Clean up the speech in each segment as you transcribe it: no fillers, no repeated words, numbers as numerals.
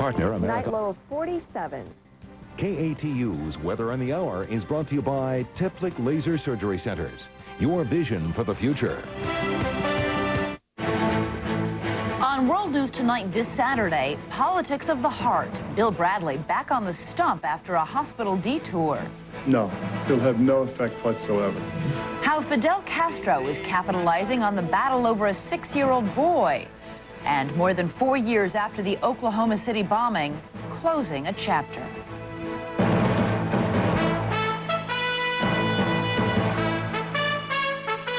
Partner Night America. low of 47. KATU's Weather on the Hour is brought to you by Teplic Laser Surgery Centers. Your vision for the future. On World News Tonight this Saturday, politics of the heart. Bill Bradley back on the stump after a hospital detour. No, it'll have no effect whatsoever. How Fidel Castro is capitalizing on the battle over a 6-year-old boy. And more than 4 years after the Oklahoma City bombing, closing a chapter.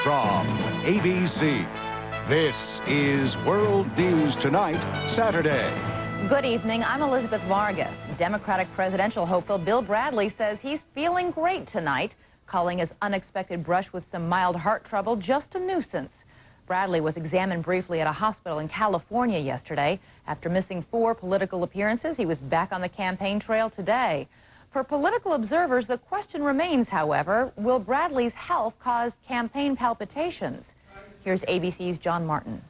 From ABC, this is World News Tonight, Saturday. Good evening, I'm Elizabeth Vargas. Democratic presidential hopeful Bill Bradley says he's feeling great tonight, calling his unexpected brush with some mild heart trouble just a nuisance. Bradley was examined briefly at a hospital in California yesterday. After missing 4 political appearances, he was back on the campaign trail today. For political observers, the question remains, however, will Bradley's health cause campaign palpitations? Here's ABC's John Martin.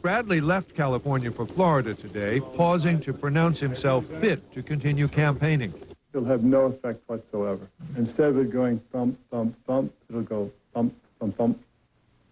Bradley left California for Florida today, pausing to pronounce himself fit to continue campaigning. It'll have no effect whatsoever. Instead of it going thump, thump, thump, it'll go thump, thump, thump,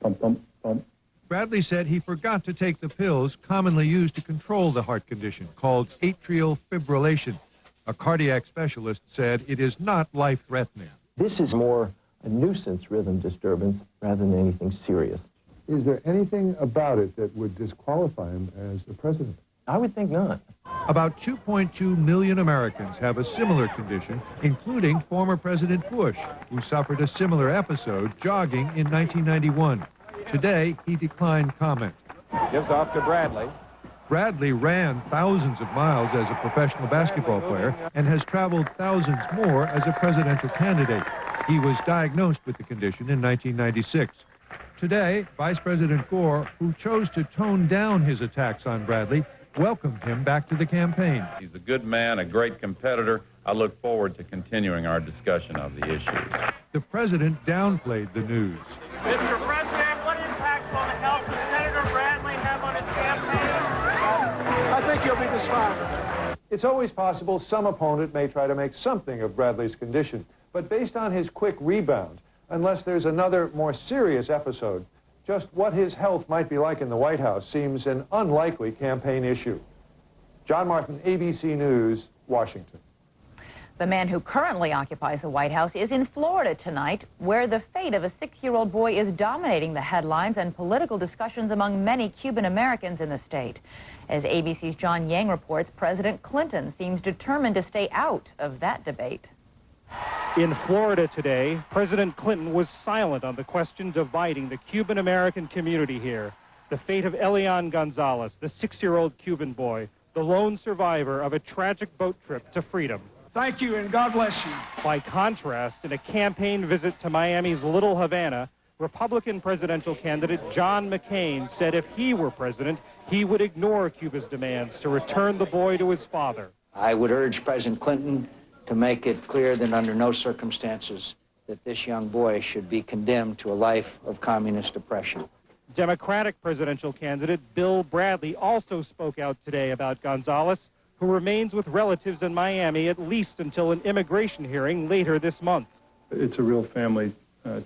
thump, thump, thump. Bradley said he forgot to take the pills commonly used to control the heart condition called atrial fibrillation. A cardiac specialist said it is not life-threatening. This is more a nuisance rhythm disturbance rather than anything serious. Is there anything about it that would disqualify him as the president? I would think not. About 2.2 million Americans have a similar condition, including former President Bush, who suffered a similar episode jogging in 1991. Today, he declined comment. Gives off to Bradley. Bradley ran thousands of miles as a professional basketball player and has traveled thousands more as a presidential candidate. He was diagnosed with the condition in 1996. Today, Vice President Gore, who chose to tone down his attacks on Bradley, welcomed him back to the campaign. He's a good man, a great competitor. I look forward to continuing our discussion of the issues. The president downplayed the news. Mr. President, what impact will the health of Senator Bradley have on his campaign? I think he'll be just fine. It's always possible some opponent may try to make something of Bradley's condition, but based on his quick rebound, unless there's another more serious episode, just what his health might be like in the White House seems an unlikely campaign issue. John Martin, ABC News, Washington. The man who currently occupies the White House is in Florida tonight, where the fate of a 6-year-old boy is dominating the headlines and political discussions among many Cuban Americans in the state. As ABC's John Yang reports, President Clinton seems determined to stay out of that debate. In Florida today, President Clinton was silent on the question dividing the Cuban American community here. The fate of Elian Gonzalez, the 6-year-old Cuban boy, the lone survivor of a tragic boat trip to freedom. Thank you, and God bless you. By contrast, in a campaign visit to Miami's Little Havana, Republican presidential candidate John McCain said if he were president, he would ignore Cuba's demands to return the boy to his father. I would urge President Clinton to make it clear that under no circumstances that this young boy should be condemned to a life of communist oppression. Democratic presidential candidate Bill Bradley also spoke out today about Gonzalez, who remains with relatives in Miami at least until an immigration hearing later this month. It's a real family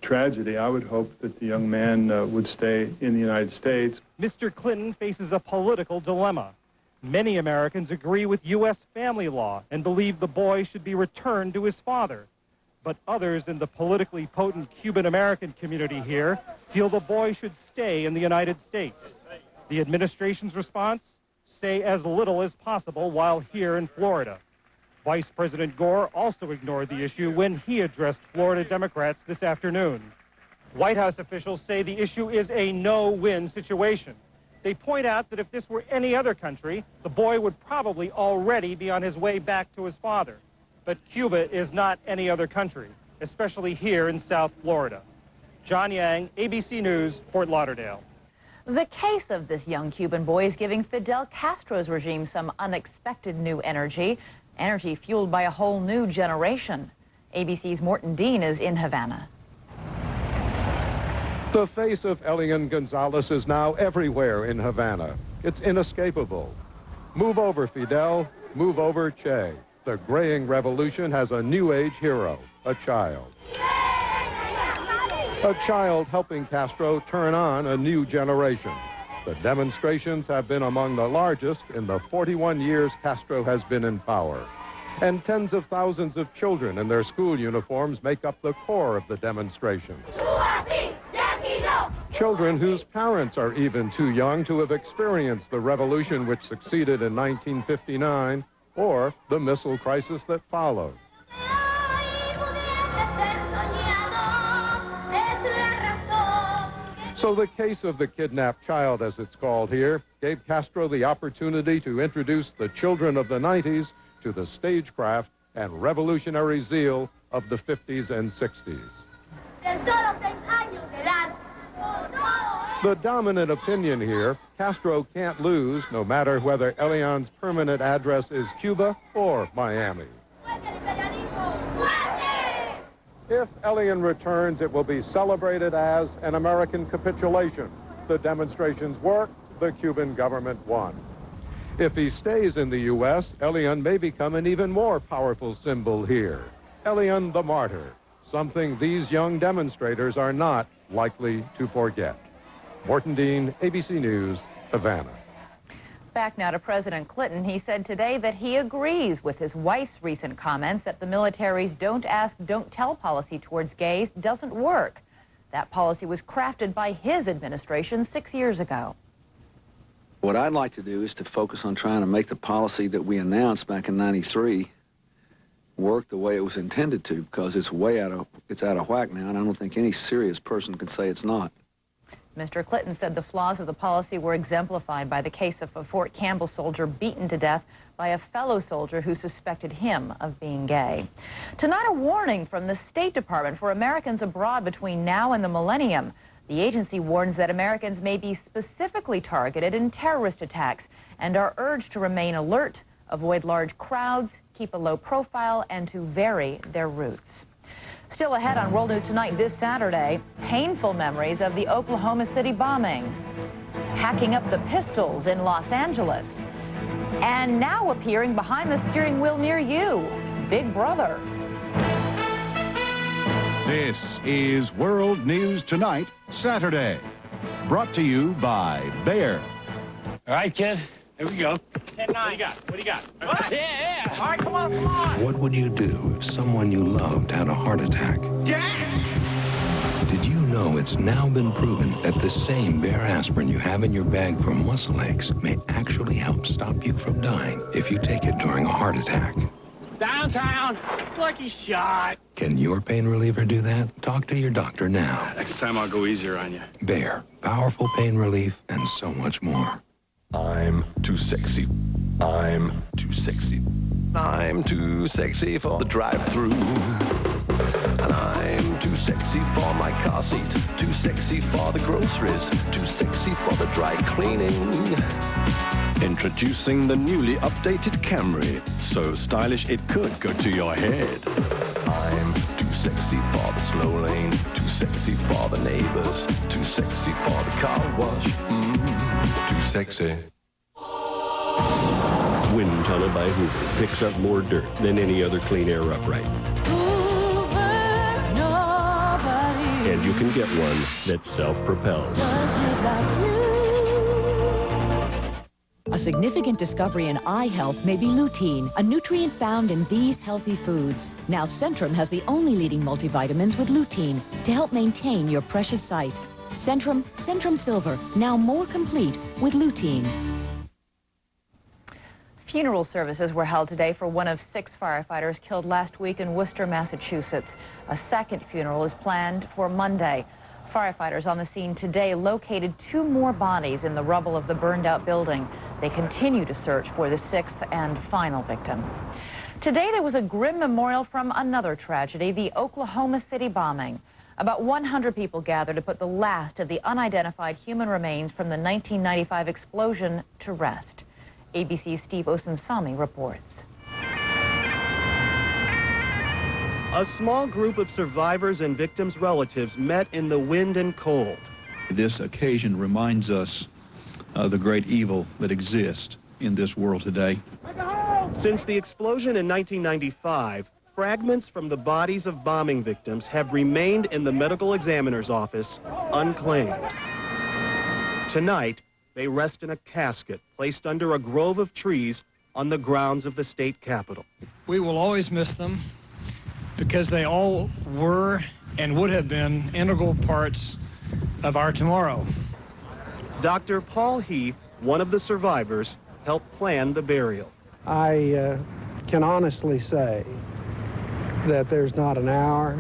tragedy. I would hope that the young man would stay in the United States. Mr. Clinton faces a political dilemma. Many Americans agree with U.S. family law and believe the boy should be returned to his father. But others in the politically potent Cuban-American community here feel the boy should stay in the United States. The administration's response? Stay as little as possible while here in Florida. Vice President Gore also ignored the issue when he addressed Florida Democrats this afternoon. White House officials say the issue is a no-win situation. They point out that if this were any other country, the boy would probably already be on his way back to his father. But Cuba is not any other country, especially here in South Florida. John Yang, ABC News, Fort Lauderdale. The case of this young Cuban boy is giving Fidel Castro's regime some unexpected new energy fueled by a whole new generation. ABC's Morton Dean is in Havana. The face of Elian Gonzalez is now everywhere in Havana. It's inescapable. Move over, Fidel. Move over, Che. The graying revolution has a new age hero, a child. A child helping Castro turn on a new generation. The demonstrations have been among the largest in the 41 years Castro has been in power. And tens of thousands of children in their school uniforms make up the core of the demonstrations. Children whose parents are even too young to have experienced the revolution which succeeded in 1959 or the missile crisis that followed. So the case of the kidnapped child, as it's called here, gave Castro the opportunity to introduce the children of the 90s to the stagecraft and revolutionary zeal of the 50s and 60s. The dominant opinion here, Castro can't lose, no matter whether Elian's permanent address is Cuba or Miami. If Elian returns, it will be celebrated as an American capitulation. The demonstrations worked, the Cuban government won. If he stays in the U.S., Elian may become an even more powerful symbol here. Elian the Martyr, something these young demonstrators are not likely to forget. Morton Dean, ABC News, Havana. Back now to President Clinton. He said today that he agrees with his wife's recent comments that the military's don't ask, don't tell policy towards gays doesn't work. That policy was crafted by his administration 6 years ago. What I'd like to do is to focus on trying to make the policy that we announced back in '93 work the way it was intended to, because it's out of whack now, and I don't think any serious person can say it's not. Mr. Clinton said the flaws of the policy were exemplified by the case of a Fort Campbell soldier beaten to death by a fellow soldier who suspected him of being gay. Tonight, a warning from the State Department for Americans abroad between now and the millennium. The agency warns that Americans may be specifically targeted in terrorist attacks and are urged to remain alert, avoid large crowds, keep a low profile, and to vary their routes. Still ahead on World News Tonight this Saturday, painful memories of the Oklahoma City bombing, hacking up the pistols in Los Angeles, and now appearing behind the steering wheel near you, Big Brother. This is World News Tonight, Saturday. Brought to you by Bayer. All right, kid. Here we go. 10-9. What do you got? What do you got? What? Yeah. All right, come on, come on. What would you do if someone you loved had a heart attack? Yeah. Did you know it's now been proven that the same Bayer aspirin you have in your bag for muscle aches may actually help stop you from dying if you take it during a heart attack? Downtown. Lucky shot. Can your pain reliever do that? Talk to your doctor now. Next time I'll go easier on you. Bayer. Powerful pain relief and so much more. I'm too sexy. I'm too sexy. I'm too sexy for the drive-thru. And I'm too sexy for my car seat. Too sexy for the groceries. Too sexy for the dry cleaning. Introducing the newly updated Camry. So stylish it could go to your head. I'm too sexy for the slow lane. Too sexy for the neighbors. Too sexy for the car wash. Too sexy. Wind tunnel by Hoover picks up more dirt than any other clean air upright. Hoover, nobody. And you can get one that's self-propelled. A significant discovery in eye health may be lutein, a nutrient found in these healthy foods. Now Centrum has the only leading multivitamins with lutein to help maintain your precious sight. Centrum Silver, now more complete with lutein. Funeral services were held today for one of 6 firefighters killed last week in Worcester, Massachusetts. A second funeral is planned for Monday. Firefighters on the scene today located 2 more bodies in the rubble of the burned-out building. They continue to search for the 6th and final victim. Today there was a grim memorial from another tragedy, the Oklahoma City bombing. About 100 people gathered to put the last of the unidentified human remains from the 1995 explosion to rest. ABC's Steve Osunsami reports. A small group of survivors and victims' relatives met in the wind and cold. This occasion reminds us of the great evil that exists in this world today. Since the explosion in 1995, fragments from the bodies of bombing victims have remained in the medical examiner's office unclaimed. Tonight, they rest in a casket placed under a grove of trees on the grounds of the state capitol. We will always miss them because they all were and would have been integral parts of our tomorrow. Dr. Paul Heath, one of the survivors, helped plan the burial. I can honestly say that there's not an hour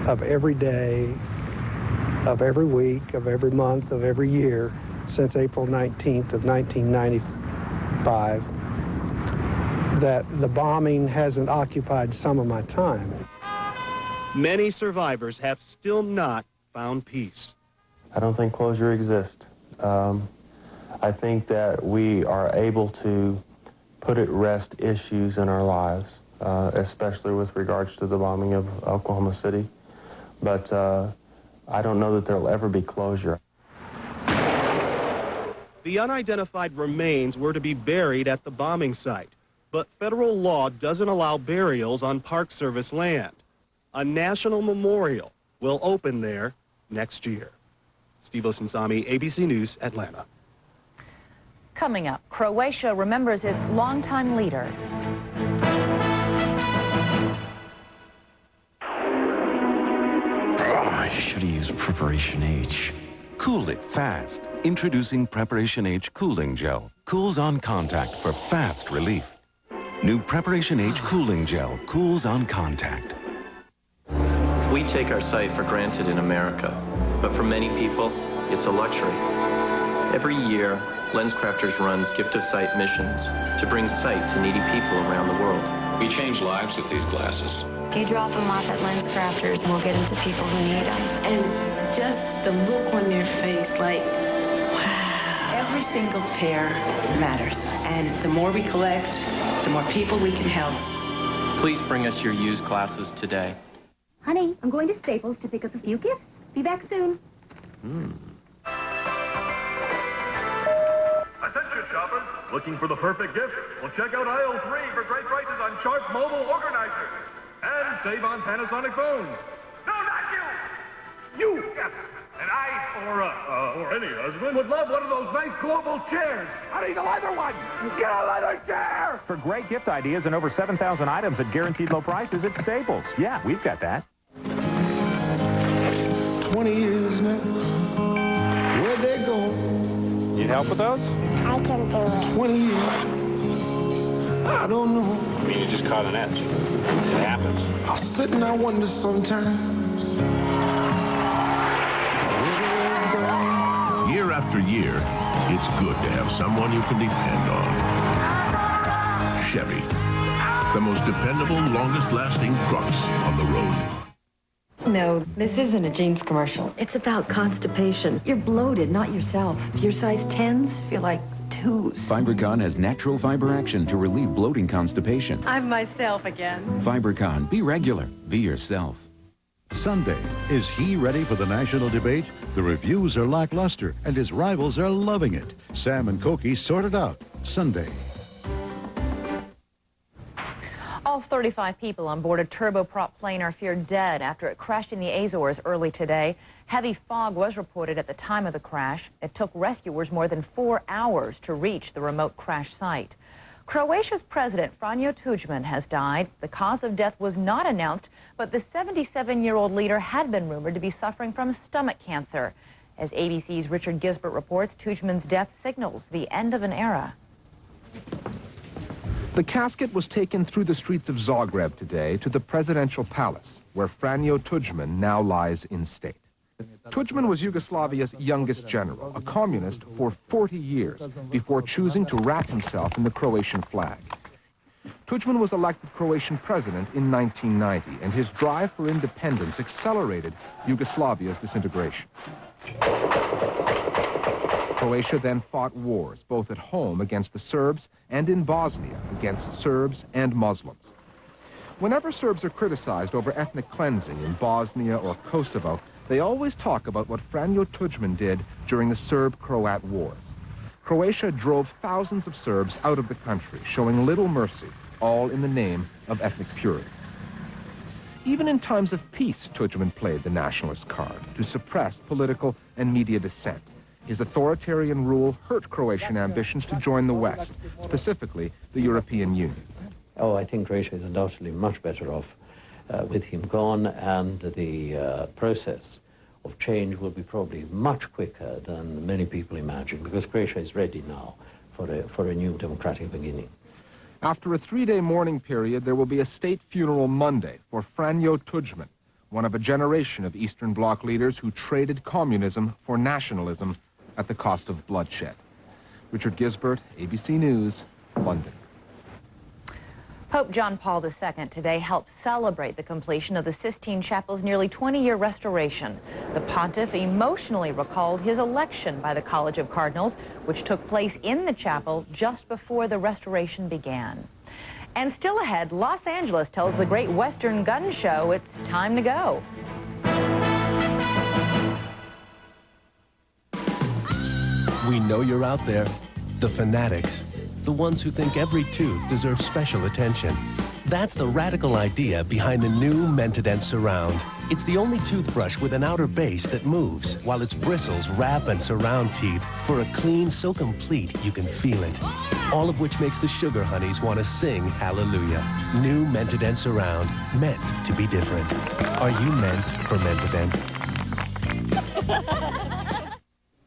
of every day, of every week, of every month, of every year since April 19th of 1995 that the bombing hasn't occupied some of my time. Many survivors have still not found peace. I don't think closure exists. I think that we are able to put at rest issues in our lives, especially with regards to the bombing of Oklahoma City. But I don't know that there'll ever be closure. The unidentified remains were to be buried at the bombing site, but federal law doesn't allow burials on Park Service land. A national memorial will open there next year. Steve Osunsami, ABC News, Atlanta. Coming up, Croatia remembers its longtime leader. I should have used Preparation H. Cool it fast. Introducing Preparation H Cooling Gel. Cools on contact for fast relief. New Preparation H Cooling Gel cools on contact. We take our sight for granted in America, but for many people, it's a luxury. Every year, LensCrafters runs Gift of Sight missions to bring sight to needy people around the world. We change lives with these glasses. You drop them off at LensCrafters and we'll get them to people who need them. And just the look on their face, like, wow. Every single pair matters. And the more we collect, the more people we can help. Please bring us your used glasses today. Honey, I'm going to Staples to pick up a few gifts. Be back soon. Attention shoppers, looking for the perfect gift? Well, check out aisle 3 for great prices on Sharp mobile organizers. And save on Panasonic phones. No, not you! You! Yes! And I, or any husband, would love one of those nice global chairs. I need a leather one! Get a leather chair! For great gift ideas and over 7,000 items at guaranteed low prices at Staples. Yeah, we've got that. 20 years now. Where'd they go? Need help with those? I can do it. 20 years. I don't know. I mean, you just caught an edge. It happens. I sit and I wonder sometimes. Year after year, it's good to have someone you can depend on. Chevy, the most dependable, longest-lasting trucks on the road. No, this isn't a jeans commercial. It's about constipation. You're bloated, not yourself. Your size 10s feel like 2s. Fibercon has natural fiber action to relieve bloating constipation. I'm myself again. Fibercon, be regular, be yourself. Sunday, is he ready for the national debate? The reviews are lackluster, and his rivals are loving it. Sam and Koki sort it out. Sunday. All 35 people on board a turboprop plane are feared dead after it crashed in the Azores early today. Heavy fog was reported at the time of the crash. It took rescuers more than 4 hours to reach the remote crash site. Croatia's president, Franjo Tuđman, has died. The cause of death was not announced, but the 77-year-old leader had been rumored to be suffering from stomach cancer. As ABC's Richard Gisbert reports, Tuđman's death signals the end of an era. The casket was taken through the streets of Zagreb today to the presidential palace, where Franjo Tuđman now lies in state. Tuđman was Yugoslavia's youngest general, a communist for 40 years before choosing to wrap himself in the Croatian flag. Tuđman was elected Croatian president in 1990, and his drive for independence accelerated Yugoslavia's disintegration. Croatia then fought wars, both at home against the Serbs and in Bosnia against Serbs and Muslims. Whenever Serbs are criticized over ethnic cleansing in Bosnia or Kosovo, they always talk about what Franjo Tuđman did during the Serb-Croat wars. Croatia drove thousands of Serbs out of the country, showing little mercy, all in the name of ethnic purity. Even in times of peace, Tudjman played the nationalist card to suppress political and media dissent. His authoritarian rule hurt Croatian ambitions to join the West, specifically the European Union. Oh, I think Croatia is undoubtedly much better off with him gone, and the process of change will be probably much quicker than many people imagine, because Croatia is ready now for a new democratic beginning. After a 3-day mourning period, there will be a state funeral Monday for Franjo Tudjman, one of a generation of Eastern Bloc leaders who traded communism for nationalism at the cost of bloodshed. Richard Gisbert, ABC News, London. Pope John Paul II today helped celebrate the completion of the Sistine Chapel's nearly 20-year restoration. The pontiff emotionally recalled his election by the College of Cardinals, which took place in the chapel just before the restoration began. And still ahead, Los Angeles tells the Great Western Gun Show it's time to go. We know you're out there, the fanatics. The ones who think every tooth deserves special attention. That's the radical idea behind the new Mentadent Surround. It's the only toothbrush with an outer base that moves, while its bristles wrap and surround teeth for a clean so complete you can feel it. All of which makes the sugar honeys want to sing hallelujah. New Mentadent Surround, meant to be different. Are you meant for Mentadent?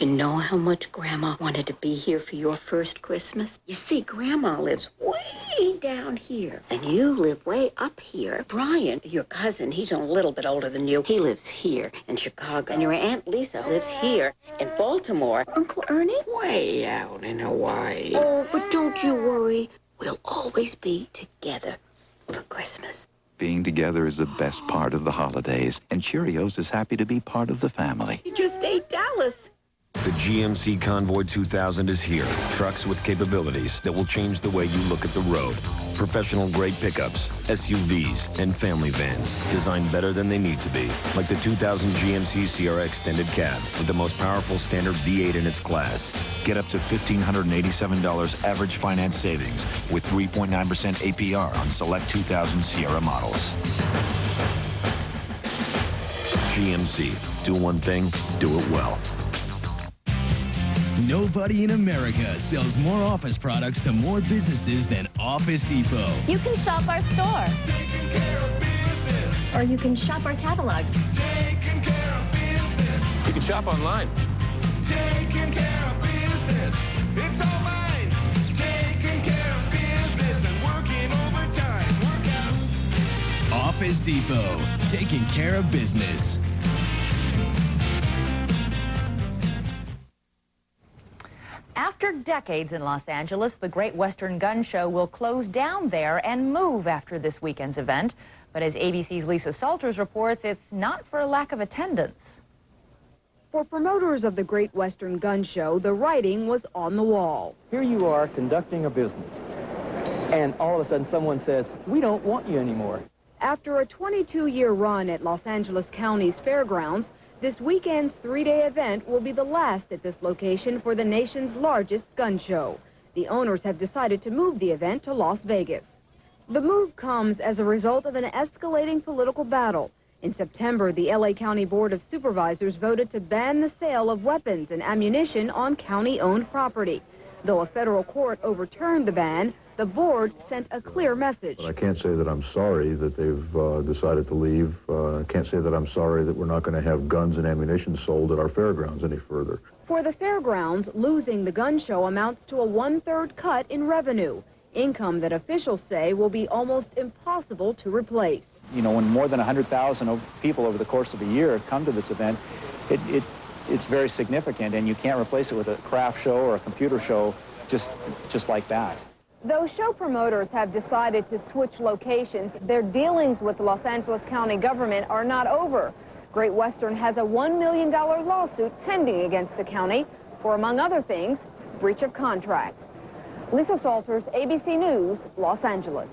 You know how much Grandma wanted to be here for your first Christmas? You see, Grandma lives way down here, and you live way up here. Brian, your cousin, he's a little bit older than you. He lives here in Chicago, and your Aunt Lisa lives here in Baltimore. Uncle Ernie? Way out in Hawaii. Oh, but don't you worry. We'll always be together for Christmas. Being together is the best part of the holidays, and Cheerios is happy to be part of the family. You just ate Dallas. The GMC Convoy 2000 is here. Trucks with capabilities that will change the way you look at the road. Professional-grade pickups, SUVs, and family vans designed better than they need to be. Like the 2000 GMC Sierra Extended Cab with the most powerful standard V8 in its class. Get up to $1,587 average finance savings with 3.9% APR on select 2000 Sierra models. GMC. Do one thing, do it well. Nobody in America sells more office products to more businesses than Office Depot. You can shop our store. Or you can shop our catalog. You can shop online. Taking care of business. It's all mine. Taking care of business and working overtime. Work out. Office Depot. Taking care of business. After decades in Los Angeles, the Great Western Gun Show will close down there and move after this weekend's event. But as ABC's Lisa Salters reports, it's not for a lack of attendance. For promoters of the Great Western Gun Show, the writing was on the wall. Here you are conducting a business, and all of a sudden someone says, we don't want you anymore. After a 22-year run at Los Angeles County's fairgrounds, this weekend's 3-day event will be the last at this location for the nation's largest gun show. The owners have decided to move the event to Las Vegas. The move comes as a result of an escalating political battle. In September, the LA County Board of Supervisors voted to ban the sale of weapons and ammunition on county-owned property. Though a federal court overturned the ban, the board sent a clear message. But I can't say that I'm sorry that they've decided to leave. I can't say that I'm sorry that we're not going to have guns and ammunition sold at our fairgrounds any further. For the fairgrounds, losing the gun show amounts to a 1/3 cut in revenue, income that officials say will be almost impossible to replace. You know, when more than 100,000 people over the course of a year come to this event, it's very significant, and you can't replace it with a craft show or a computer show just like that. Though show promoters have decided to switch locations, their dealings with the Los Angeles County government are not over. Great Western has a $1 million lawsuit pending against the county for, among other things, breach of contract. Lisa Salters, ABC News, Los Angeles.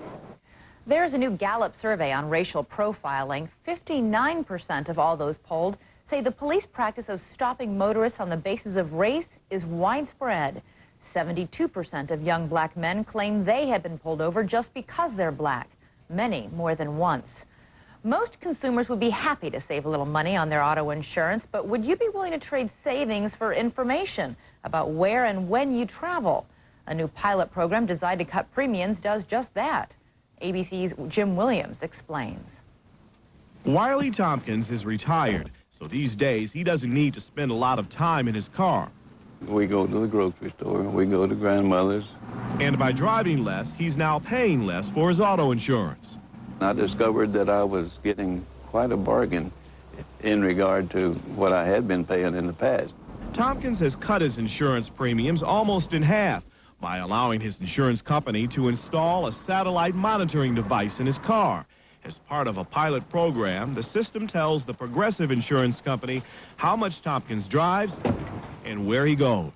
There's a new Gallup survey on racial profiling. 59% of all those polled say the police practice of stopping motorists on the basis of race is widespread. 72% of young black men claim they have been pulled over just because they're black, many more than once. Most consumers would be happy to save a little money on their auto insurance, but would you be willing to trade savings for information about where and when you travel? A new pilot program designed to cut premiums does just that. ABC's Jim Williams explains. Wiley Tompkins is retired, so these days he doesn't need to spend a lot of time in his car. We go to the grocery store, we go to grandmother's. And by driving less, he's now paying less for his auto insurance. I discovered that I was getting quite a bargain in regard to what I had been paying in the past. Tompkins has cut his insurance premiums almost in half by allowing his insurance company to install a satellite monitoring device in his car. As part of a pilot program, the system tells the Progressive Insurance Company how much Tompkins drives and where he goes.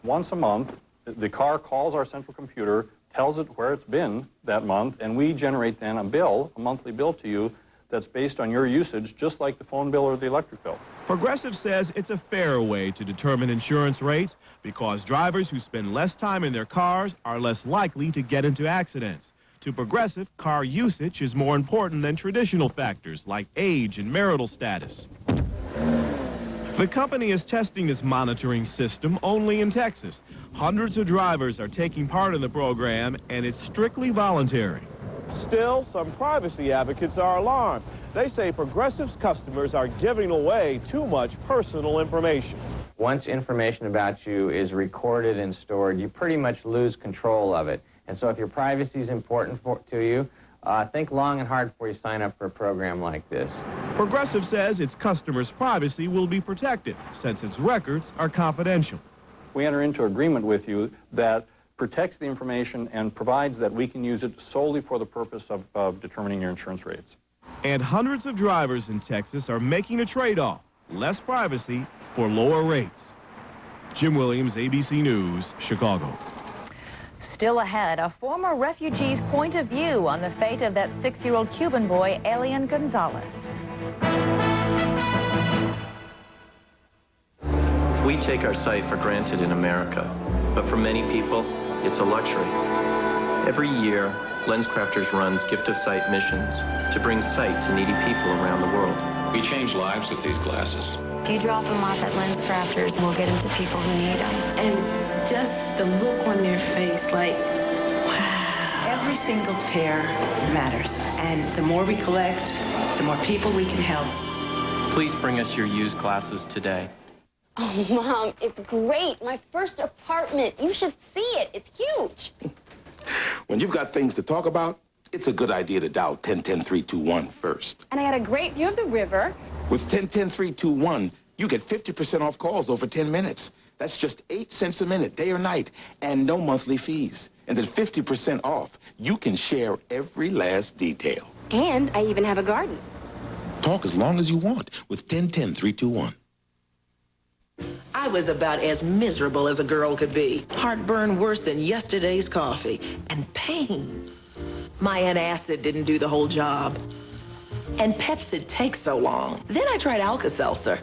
Once a month, the car calls our central computer, tells it where it's been that month, and we generate then a bill, a monthly bill to you that's based on your usage, just like the phone bill or the electric bill. Progressive says it's a fair way to determine insurance rates because drivers who spend less time in their cars are less likely to get into accidents. To Progressive, car usage is more important than traditional factors like age and marital status. The company is testing this monitoring system only in Texas. Hundreds of drivers are taking part in the program, and it's strictly voluntary. Still, some privacy advocates are alarmed. They say Progressive's customers are giving away too much personal information. Once information about you is recorded and stored, you pretty much lose control of it. And so if your privacy is important to you, think long and hard before you sign up for a program like this. Progressive says its customers' privacy will be protected since its records are confidential. We enter into agreement with you that protects the information and provides that we can use it solely for the purpose of determining your insurance rates. And hundreds of drivers in Texas are making a trade-off, less privacy for lower rates. Jim Williams, ABC News, Chicago. Still ahead, a former refugee's point of view on the fate of that 6-year-old Cuban boy, Elian Gonzalez. We take our sight for granted in America, but for many people, it's a luxury. Every year, LensCrafters runs Gift of Sight missions to bring sight to needy people around the world. We change lives with these glasses. If you drop them off at LensCrafters, we'll get them to people who need them. And just the look on their face, like, wow. Every single pair matters. And the more we collect, the more people we can help. Please bring us your used glasses today. Oh, Mom, it's great. My first apartment. You should see it. It's huge. When you've got things to talk about, it's a good idea to dial 10-10-321 first. And I had a great view of the river. With 10-10-321, you get 50% off calls over 10 minutes. That's just 8 cents a minute, day or night, and no monthly fees. And then 50% off. You can share every last detail. And I even have a garden. Talk as long as you want with 10-10-321. I was about as miserable as a girl could be. Heartburn worse than yesterday's coffee. And pain. My antacid didn't do the whole job. And Pepcid takes so long. Then I tried Alka-Seltzer.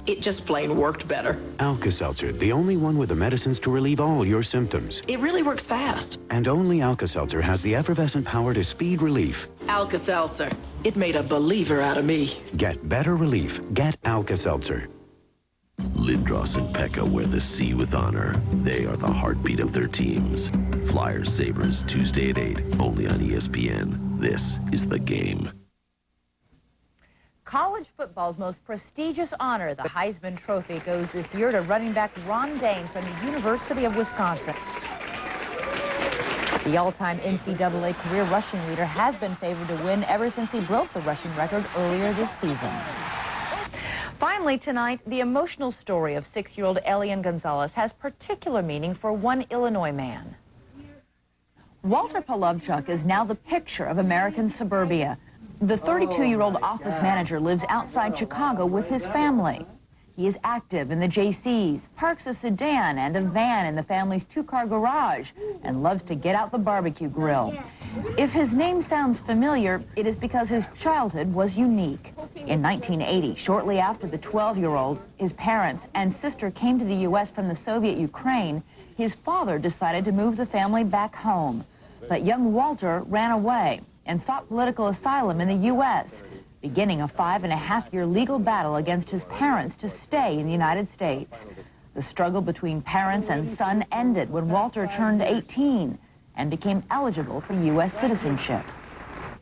It just plain worked better. Alka-Seltzer, the only one with the medicines to relieve all your symptoms. It really works fast. And only Alka-Seltzer has the effervescent power to speed relief. Alka-Seltzer. It made a believer out of me. Get better relief. Get Alka-Seltzer. Lindros and Pekka wear the sea with honor. They are the heartbeat of their teams. Flyers Sabres, Tuesday at 8, only on ESPN. This is The Game. College football's most prestigious honor, the Heisman Trophy, goes this year to running back Ron Dayne from the University of Wisconsin. The all-time NCAA career rushing leader has been favored to win ever since he broke the rushing record earlier this season. Finally tonight, the emotional story of 6-year-old Elian Gonzalez has particular meaning for one Illinois man. Walter Polovchuk is now the picture of American suburbia. The 32-year-old office manager lives outside Chicago with his family. He is active in the JCs, parks a sedan and a van in the family's 2-car garage, and loves to get out the barbecue grill. If his name sounds familiar, it is because his childhood was unique. In 1980, shortly after the 12-year-old, his parents and sister came to the U.S. from the Soviet Ukraine, his father decided to move the family back home. But young Walter ran away and sought political asylum in the U.S., beginning a 5.5-year legal battle against his parents to stay in the United States. The struggle between parents and son ended when Walter turned 18 and became eligible for U.S. citizenship.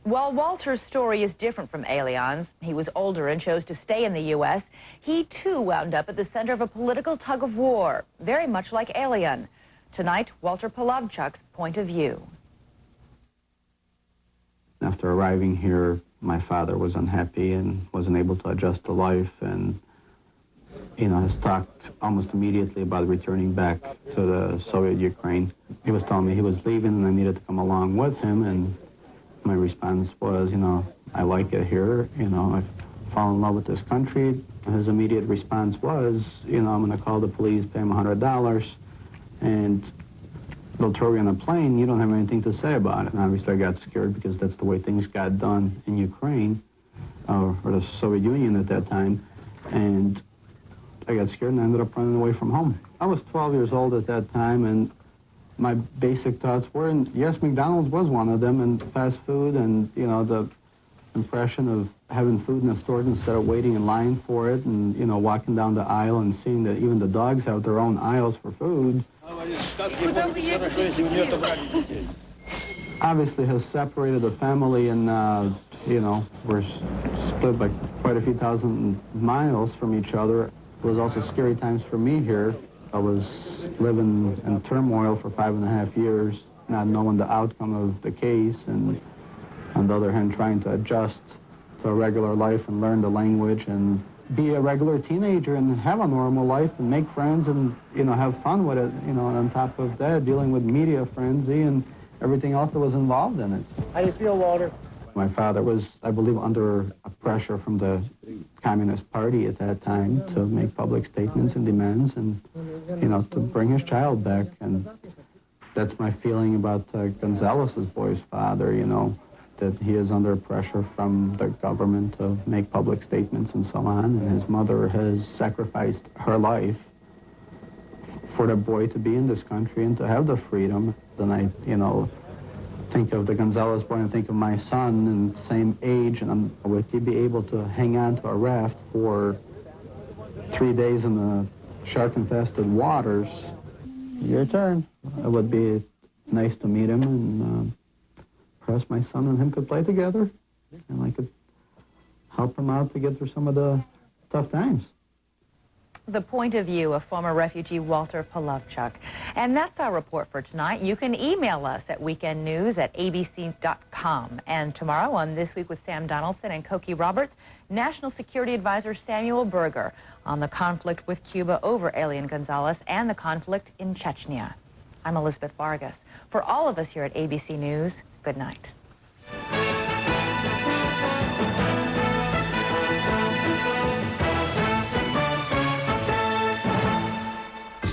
While Walter's story is different from Elian's, he was older and chose to stay in the U.S., he too wound up at the center of a political tug-of-war, very much like Elian. Tonight, Walter Polovchuk's point of view. After arriving here, my father was unhappy and wasn't able to adjust to life, and has talked almost immediately about returning back to the Soviet Ukraine. He was telling me he was leaving and I needed to come along with him, and my response was, I like it here, I've fallen in love with this country. His immediate response was, I'm going to call the police, pay him $100, and they'll throw you on a plane. You don't have anything to say about it. And obviously I got scared because that's the way things got done in Ukraine, or the Soviet Union at that time. And I got scared and I ended up running away from home. I was 12 years old at that time, and my basic thoughts were, and yes, McDonald's was one of them, and fast food, and, the impression of having food in the stores instead of waiting in line for it, and, walking down the aisle and seeing that even the dogs have their own aisles for food. Obviously has separated the family, and, we're split by quite a few thousand miles from each other. It was also scary times for me here. I was living in turmoil for 5.5 years, not knowing the outcome of the case, and on the other hand, trying to adjust to a regular life and learn the language and be a regular teenager and have a normal life and make friends and, have fun with it, and on top of that, dealing with media frenzy and everything else that was involved in it. How do you feel, Walter? My father was, I believe, under a pressure from the Communist Party at that time to make public statements and demands and, to bring his child back. And that's my feeling about Gonzalez's boy's father, that he is under pressure from the government to make public statements and so on. And his mother has sacrificed her life for the boy to be in this country and to have the freedom. Then I, think of the Gonzalez boy and think of my son and same age, and would he be able to hang on to a raft for 3 days in the shark-infested waters? Your turn. It would be nice to meet him, and perhaps my son and him could play together, and I could help him out to get through some of the tough times. The point of view of former refugee Walter Polovchuk. And that's our report for tonight. You can email us at weekendnews@abc.com. And tomorrow on This Week with Sam Donaldson and Cokie Roberts, National Security Advisor Samuel Berger on the conflict with Cuba over Elian Gonzalez and the conflict in Chechnya. I'm Elizabeth Vargas. For all of us here at ABC News, good night.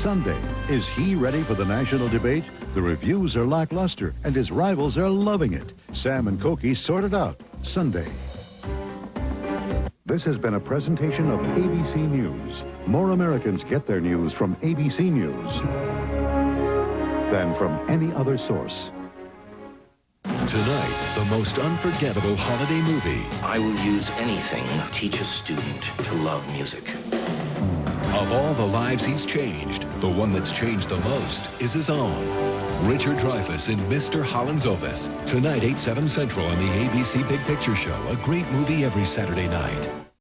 Sunday. Is he ready for the national debate? The reviews are lackluster, and his rivals are loving it. Sam and Cokie sort it out. Sunday. This has been a presentation of ABC News. More Americans get their news from ABC News than from any other source. Tonight, the most unforgettable holiday movie. I will use anything to teach a student to love music. Of all the lives he's changed, the one that's changed the most is his own. Richard Dreyfuss in Mr. Holland's Opus. Tonight, 8/7 Central on the ABC Big Picture Show. A great movie every Saturday night.